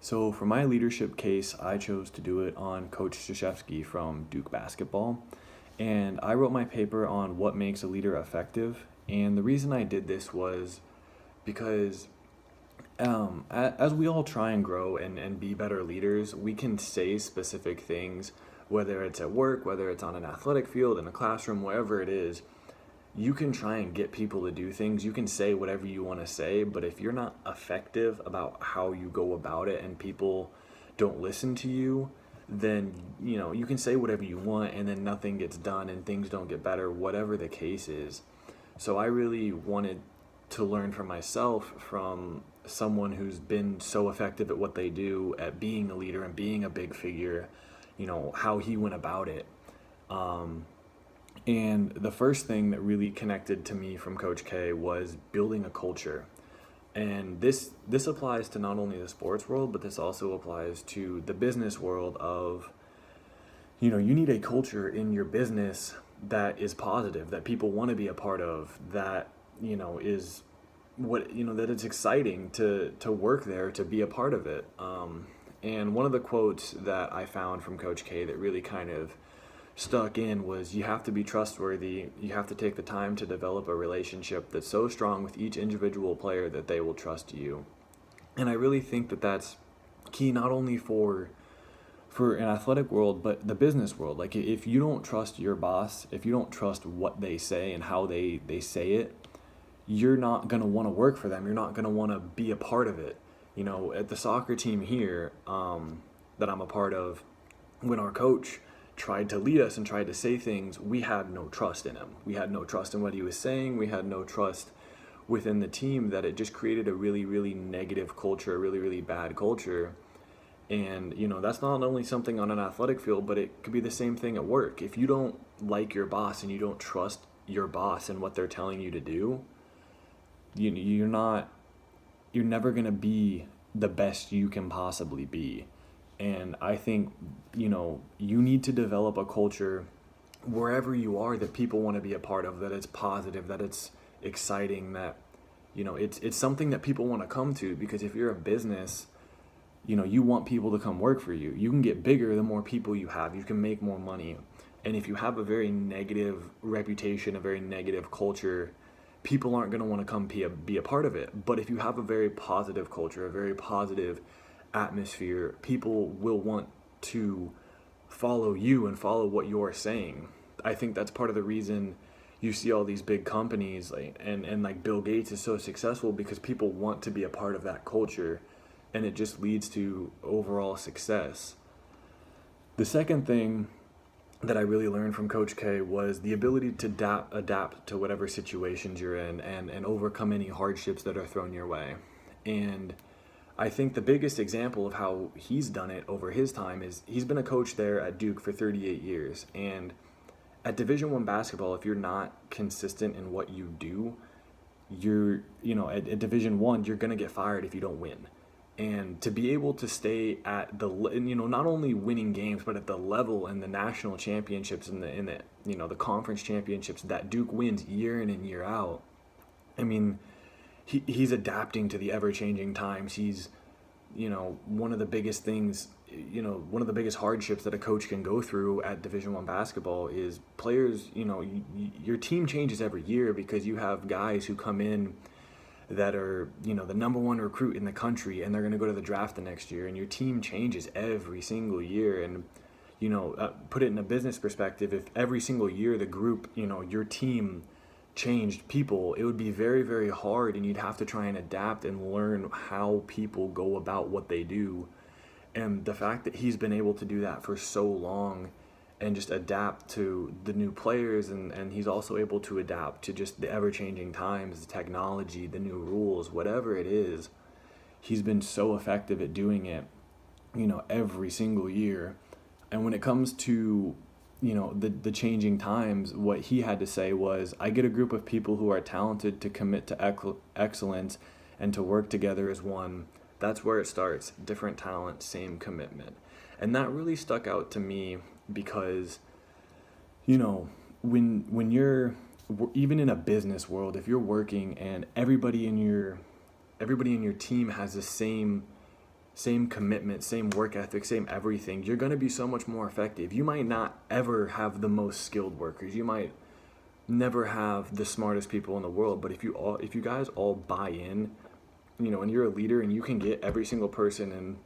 So for my leadership case, I chose to do it on Coach Krzyzewski from Duke basketball. And I wrote my paper on what makes a leader effective. And the reason I did this was because as we all try and grow and be better leaders, we can say specific things, whether it's at work, whether it's on an athletic field, in a classroom, wherever it is. You can try and get people to do things. You can say whatever you want to say, but if you're not effective about how you go about it and people don't listen to you, then you can say whatever you want and then nothing gets done and things don't get better, whatever the case is. So I really wanted to learn for myself from someone who's been so effective at what they do, at being a leader and being a big figure, how he went about it. And the first thing that really connected to me from Coach K was building a culture. And this applies to not only the sports world, but this also applies to the business world of, you need a culture in your business that is positive, that people want to be a part of, that, is that it's exciting to work there, to be a part of it. And one of the quotes that I found from Coach K that really kind of stuck in was, you have to be trustworthy. You have to take the time to develop a relationship that's so strong with each individual player that they will trust you. And I really think that that's key, not only for an athletic world, but the business world. Like, if you don't trust your boss, if you don't trust what they say and how they say it, you're not going to want to work for them. You're not going to want to be a part of it. At the soccer team here that I'm a part of, when our coach tried to lead us and tried to say things, we had no trust in him. We had no trust in what he was saying. We had no trust within the team, that it just created a really, really negative culture, a really, really bad culture. And, that's not only something on an athletic field, but it could be the same thing at work. If you don't like your boss and you don't trust your boss and what they're telling you to do, you're never going to be the best you can possibly be. And I think, you need to develop a culture wherever you are that people want to be a part of, that it's positive, that it's exciting, that, it's something that people want to come to. Because if you're a business, you want people to come work for you. You can get bigger the more people you have. You can make more money. And if you have a very negative reputation, a very negative culture, people aren't going to want to come be a part of it. But if you have a very positive culture, a very positive atmosphere, people will want to follow you and follow what you're saying. I think that's part of the reason you see all these big companies and like Bill Gates is so successful, because people want to be a part of that culture, and it just leads to overall success. The second thing that I really learned from Coach K was the ability to adapt to whatever situations you're in and overcome any hardships that are thrown your way. And I think the biggest example of how he's done it over his time is he's been a coach there at Duke for 38 years. And at Division I basketball, if you're not consistent in what you do, at Division I, you're going to get fired if you don't win. And to be able to stay at not only winning games, but at the level and the national championships and the conference championships that Duke wins year in and year out. I mean, he's adapting to the ever-changing times. He's, one of the biggest things, one of the biggest hardships that a coach can go through at Division I basketball is players, your team changes every year, because you have guys who come in that are, the number one recruit in the country, and they're going to go to the draft the next year, and your team changes every single year. And, put it in a business perspective, if every single year the group, your team changed people, it would be very, very hard, and you'd have to try and adapt and learn how people go about what they do. And the fact that he's been able to do that for so long and just adapt to the new players, and he's also able to adapt to just the ever-changing times, the technology, the new rules, whatever it is, he's been so effective at doing it, every single year. And when it comes to the changing times, what he had to say was, I get a group of people who are talented to commit to excellence and to work together as one. That's where it starts. Different talent, same commitment. And that really stuck out to me, because when you're, even in a business world, if you're working and everybody in your team has the same same commitment, same work ethic, same everything, you're going to be so much more effective. You might not ever have the most skilled workers. You might never have the smartest people in the world, but if you guys all buy in, and you're a leader and you can get every single person in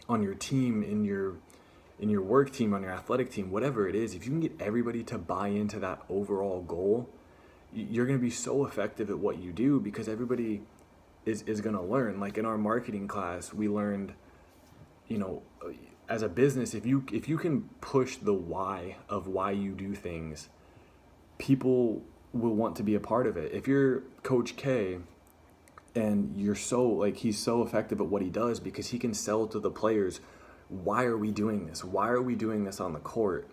on your team, in your work team, on your athletic team, whatever it is, if you can get everybody to buy into that overall goal, you're going to be so effective at what you do, because everybody is going to learn. Like in our marketing class, we learned, as a business, if you can push the why of why you do things, people will want to be a part of it. If you're Coach K and you're he's so effective at what he does because he can sell to the players, why are we doing this? Why are we doing this on the court?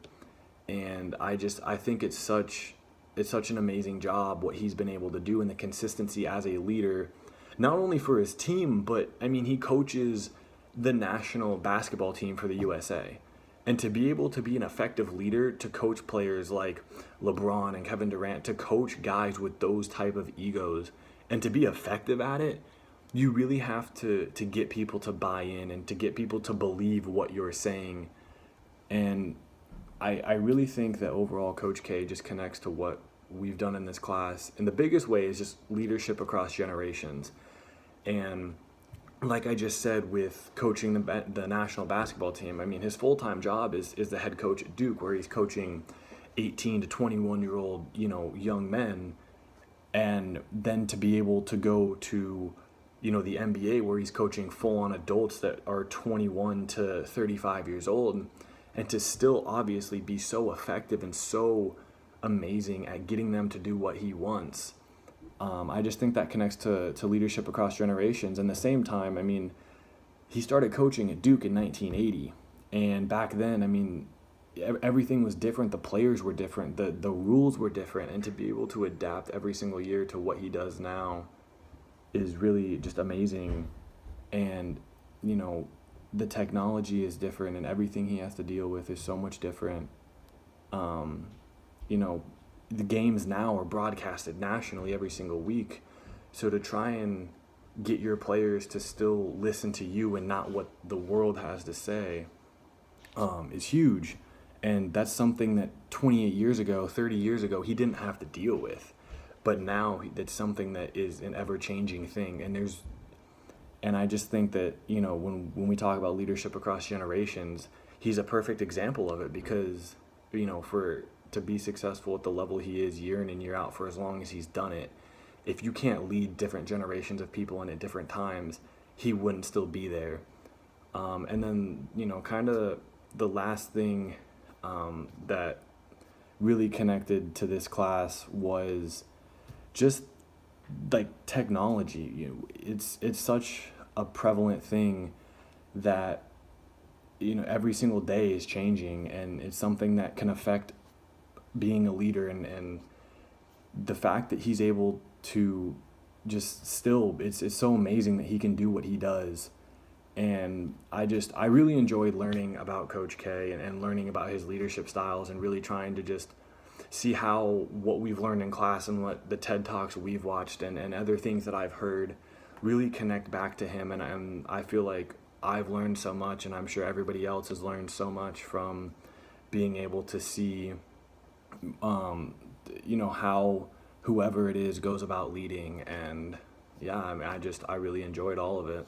And I think it's such an amazing job what he's been able to do, and the consistency as a leader, not only for his team, but he coaches the national basketball team for the USA. And to be able to be an effective leader, to coach players like LeBron and Kevin Durant, to coach guys with those type of egos, and to be effective at it, you really have to get people to buy in and to get people to believe what you're saying. And I really think that overall Coach K just connects to what we've done in this class. And the biggest way is just leadership across generations. And like I just said, with coaching the national basketball team, his full-time job is the head coach at Duke, where he's coaching 18 to 21-year-old, young men. And then to be able to go to, the NBA, where he's coaching full-on adults that are 21 to 35 years old, and to still obviously be so effective and so amazing at getting them to do what he wants. I just think that connects to leadership across generations. And at the same time, he started coaching at Duke in 1980. And back then, everything was different. The players were different. The rules were different. And to be able to adapt every single year to what he does now is really just amazing. And, the technology is different, and everything he has to deal with is so much different. The games now are broadcasted nationally every single week. So to try and get your players to still listen to you and not what the world has to say is huge. And that's something that 28 years ago, 30 years ago, he didn't have to deal with. But now that's something that is an ever-changing thing. And I just think that, when we talk about leadership across generations, he's a perfect example of it, because, to be successful at the level he is year in and year out for as long as he's done it, if you can't lead different generations of people in at different times, he wouldn't still be there. And then, kind of the last thing that really connected to this class was just like technology. It's such a prevalent thing that every single day is changing, and it's something that can affect being a leader. And the fact that he's able to just still, it's so amazing that he can do what he does. And I really enjoyed learning about Coach K and learning about his leadership styles, and really trying to just see how what we've learned in class and what the TED Talks we've watched and other things that I've heard really connect back to him. And I feel like I've learned so much, and I'm sure everybody else has learned so much from being able to see, how whoever it is goes about leading. And yeah, I really enjoyed all of it.